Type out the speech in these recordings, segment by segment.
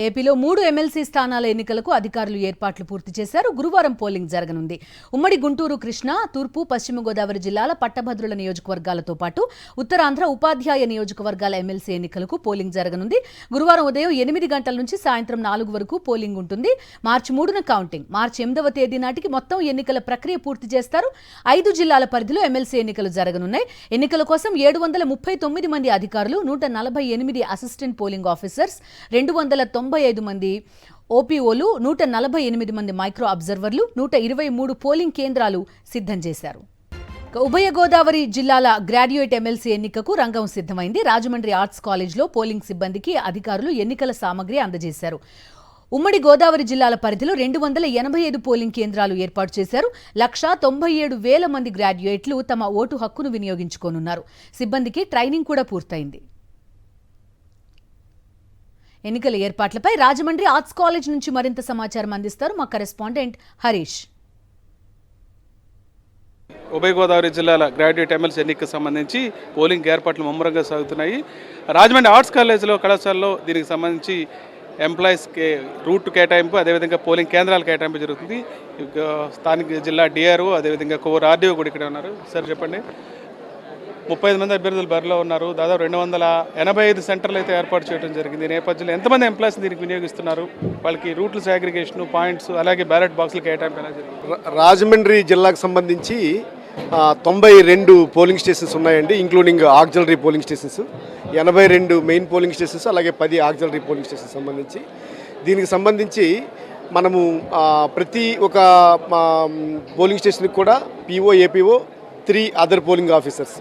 ఏపీలో 3 ఎమ్మెల్సీ స్థానాల ఎన్నికలకు అధికారులు ఏర్పాట్లు పూర్తి చేశారు. గురువారం పోలింగ్ జరగనుంది. ఉమ్మడి గుంటూరు, కృష్ణా, తూర్పు, పశ్చిమ గోదావరి జిల్లాల పట్టభద్రుల నియోజకవర్గాలతో పాటు ఉత్తరాంధ్ర ఉపాధ్యాయ నియోజకవర్గాల ఎమ్మెల్సీ ఎన్నికలకు పోలింగ్ జరగనుంది. గురువారం ఉదయం 8 గంటల నుంచి సాయంత్రం 4 వరకు పోలింగ్ ఉంటుంది. మార్చి 3న కౌంటింగ్. మార్చి 8వ తేదీ నాటికి మొత్తం ఎన్నికల ప్రక్రియ పూర్తి చేస్తారు. 5 జిల్లాల పరిధిలో ఎమ్మెల్సీ ఎన్నికలు జరగనున్నాయి. ఎన్నికల కోసం 739 మంది అధికారులు, 148 అసిస్టెంట్ పోలింగ్ ఆఫీసర్స్, 295 మంది ఓపీఓలు, 148 మంది మైక్రో అబ్జర్వర్లు, 123 పోలింగ్ కేంద్రాలు సిద్ధం చేశారు. ఉభయ గోదావరి జిల్లాల గ్రాడ్యుయేట్ ఎమ్మెల్సీ ఎన్నికకు రంగం సిద్ధమైంది. రాజమండ్రి ఆర్ట్స్ కాలేజ్లో పోలింగ్ సిబ్బందికి అధికారులు ఎన్నికల సామగ్రి అందజేశారు. ఉమ్మడి గోదావరి జిల్లాల పరిధిలో 285 పోలింగ్ కేంద్రాలు ఏర్పాటు చేశారు. 197,000 మంది గ్రాడ్యుయేట్లు తమ ఓటు హక్కును వినియోగించుకోనున్నారు. సిబ్బందికి ట్రైనింగ్ కూడా పూర్తయింది. ఎన్నికల ఏర్పాట్లపై రాజమండ్రి ఆర్ట్స్ కాలేజ్ నుంచి మరింత సమాచారం అందిస్తారు మా కరెస్పాండెంట్ హరీష్. ఉభయ గోదావరి జిల్లాల గ్రాడ్యుయేట్ ఎమ్మెల్సీ ఎన్నికకు సంబంధించి పోలింగ్ ఏర్పాట్లు ముమ్మరంగా సాగుతున్నాయి. రాజమండ్రి ఆర్ట్స్ కాలేజ్లో కళాశాలలో దీనికి సంబంధించి ఎంప్లాయీస్కి రూట్ కేటాయింపు, అదేవిధంగా పోలింగ్ కేంద్రాల కేటాయింపు జరుగుతుంది. స్థానిక జిల్లా డిఆర్ఓ, అదేవిధంగా కోర్ ఆర్డీఓ కూడా ఇక్కడ ఉన్నారు. సార్ చెప్పండి, 35 మంది అభ్యర్థులు బరిలో ఉన్నారు. దాదాపు 285 సెంటర్లు అయితే ఏర్పాటు చేయడం జరిగింది. ఈ నేపథ్యంలో ఎంతమంది ఎంప్లాయీస్ దీనికి వినియోగిస్తున్నారు, వాళ్ళకి రూట్లు సాగ్రిగేషన్, పాయింట్స్, అలాగే బ్యాలెట్ బాక్సులు కేటాయింపు ఎలా జరిగింది? రాజమండ్రి జిల్లాకు సంబంధించి 92 పోలింగ్ స్టేషన్స్ ఉన్నాయండి, including auxiliary polling stations, 82 main polling stations, అలాగే 10 ఆక్సిలరీ పోలింగ్ స్టేషన్స్ సంబంధించి. దీనికి సంబంధించి మనము ప్రతి ఒక పోలింగ్ స్టేషన్కి కూడా PO, APO, 3 other polling officers,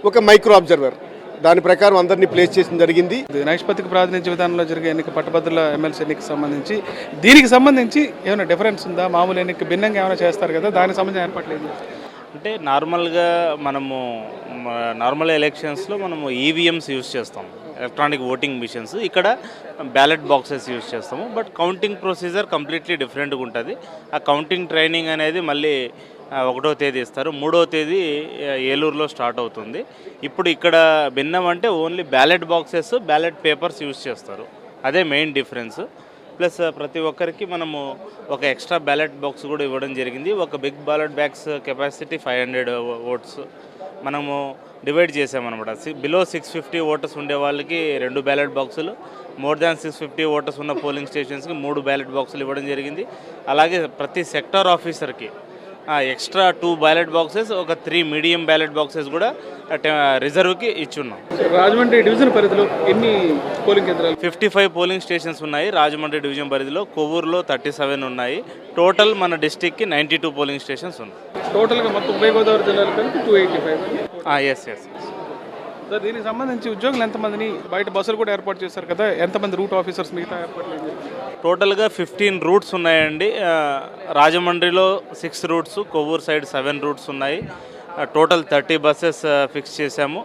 ఒక మైక్రో అబ్జర్వర్, దాని ప్రకారం అందరినీ ప్లేస్ చేయడం జరిగింది. నైష్పత్తిక ప్రాతినిధ్య విధానంలో జరిగే ఎన్నిక, పట్టభద్రుల ఎమ్మెల్సీ ఎన్నికకి సంబంధించి దీనికి సంబంధించి ఏమైనా డిఫరెన్స్ ఉందా? మామూలు ఎన్నిక భిన్నంగా ఏమైనా చేస్తారు కదా, దానికి సంబంధించిన ఏర్పాట్లేదు అంటే నార్మల్గా నార్మల్ ఎలక్షన్స్లో మనము ఈవీఎంస్ యూజ్ చేస్తాం, ఎలక్ట్రానిక్ ఓటింగ్ మిషన్స్. ఇక్కడ బ్యాలెట్ బాక్సెస్ యూజ్ చేస్తాము. బట్ కౌంటింగ్ ప్రొసీజర్ కంప్లీట్లీ డిఫరెంట్గా ఉంటుంది. ఆ కౌంటింగ్ ట్రైనింగ్ అనేది మళ్ళీ 1వ తేదీ ఇస్తారు. 3వ తేదీ ఏలూరులో స్టార్ట్ అవుతుంది. ఇప్పుడు ఇక్కడ భిన్నం అంటే only ballot boxes, ballot papers use చేస్తారు. అదే మెయిన్ డిఫరెన్స్. ప్లస్ ప్రతి ఒక్కరికి మనము ఒక ఎక్స్ట్రా బ్యాలెట్ బాక్స్ కూడా ఇవ్వడం జరిగింది. ఒక big ballot box capacity 500 votes మనము డివైడ్ చేసామన్నమాట. బిలో 650 ఓటర్స్ ఉండే వాళ్ళకి 2 బ్యాలెట్ బాక్సులు, మోర్ దాన్ 650 ఓటర్స్ ఉన్న పోలింగ్ స్టేషన్స్కి 3 బ్యాలెట్ బాక్సులు ఇవ్వడం జరిగింది. అలాగే ప్రతి సెక్టార్ ఆఫీసర్కి ఎక్స్ట్రా 2 బ్యాలెట్ బాక్సెస్, ఒక 3 మీడియం బ్యాలెట్ బాక్సెస్ కూడా రిజర్వ్కి ఇచ్చున్నాం. రాజమండ్రి డివిజన్ పరిధిలో ఎన్ని పోలింగ్ కేంద్రాలు? 55 పోలింగ్ స్టేషన్స్ ఉన్నాయి రాజమండ్రి డివిజన్ పరిధిలో. కొవ్వూరులో 37 ఉన్నాయి. టోటల్ మన డిస్టిక్కి 92 పోలింగ్ స్టేషన్స్ ఉన్నాయి. టోటల్గా మొత్తం ఉభయ గోదావరి జిల్లాలో కలిపి 285. ఎస్. సార్, దీనికి సంబంధించి ఉద్యోగులు ఎంతమందిని, బయట బస్సులు కూడా ఏర్పాటు చేశారు కదా, ఎంతమంది రూట్ ఆఫీసర్స్ మిగతా ఏర్పాట్లు? టోటల్గా 15 రూట్స్ ఉన్నాయండి. రాజమండ్రిలో 6 రూట్స్, కొవ్వూరు సైడ్ 7 రూట్స్ ఉన్నాయి. టోటల్ 30 బస్సెస్ ఫిక్స్ చేశాము.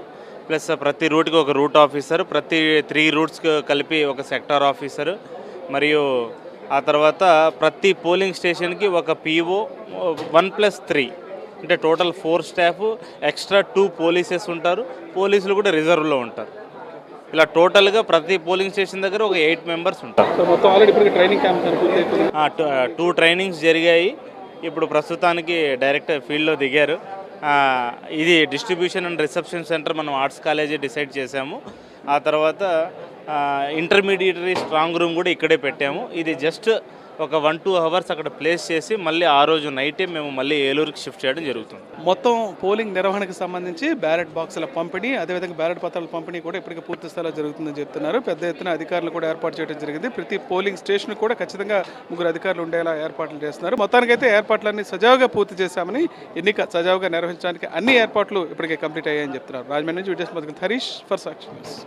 ప్లస్ ప్రతి రూట్కి ఒక రూట్ ఆఫీసర్, ప్రతి 3 రూట్స్కి కలిపి ఒక సెక్టార్ ఆఫీసర్, మరియు ఆ తర్వాత ప్రతి పోలింగ్ స్టేషన్కి ఒక పీఓ, 1+3 అంటే టోటల్ 4 స్టాఫ్, ఎక్స్ట్రా 2 పోలీసెస్ ఉంటారు. పోలీసులు కూడా రిజర్వ్లో ఉంటారు. ఇలా టోటల్గా ప్రతి పోలింగ్ స్టేషన్ దగ్గర ఒక 8 మెంబర్స్ ఉంటారు. 2 ట్రైనింగ్స్ జరిగాయి. ఇప్పుడు ప్రస్తుతానికి డైరెక్ట్ ఫీల్డ్లో దిగారు. ఇది డిస్ట్రిబ్యూషన్ అండ్ రిసెప్షన్ సెంటర్ మనం ఆర్ట్స్ కాలేజీ డిసైడ్ చేశాము. ఆ తర్వాత ఇంటర్మీడియటరీ స్ట్రాంగ్ రూమ్ కూడా ఇక్కడే పెట్టాము. ఇది జస్ట్ ఒక 1-2 అవర్స్ అక్కడ ప్లేస్ చేసి మళ్ళీ ఆ రోజు నైటే మేము మళ్ళీ ఏలూరుకి షిఫ్ట్ చేయడం జరుగుతుంది. మొత్తం పోలింగ్ నిర్వహణకు సంబంధించి బ్యాలెట్ బాక్సుల పంపిణీ, అదేవిధంగా బ్యాలెట్ పత్రాల పంపిణీ కూడా ఇప్పటికే పూర్తి స్థాయిలో జరుగుతుందని చెప్తున్నారు. పెద్ద ఎత్తున అధికారులు కూడా ఏర్పాటు చేయడం జరిగింది. ప్రతి పోలింగ్ స్టేషన్ కూడా ఖచ్చితంగా 3 అధికారులు ఉండేలా ఏర్పాట్లు చేస్తున్నారు. మొత్తానికైతే ఏర్పాట్లన్నీ సజావుగా పూర్తి చేశామని, ఎన్నిక సజావుగా నిర్వహించడానికి అన్ని ఏర్పాట్లు ఇప్పటికే కంప్లీట్ అయ్యాయని చెప్తున్నారు. రాజమండ్రి నుంచి హరీష్ ఫర్ సాక్షి న్యూస్.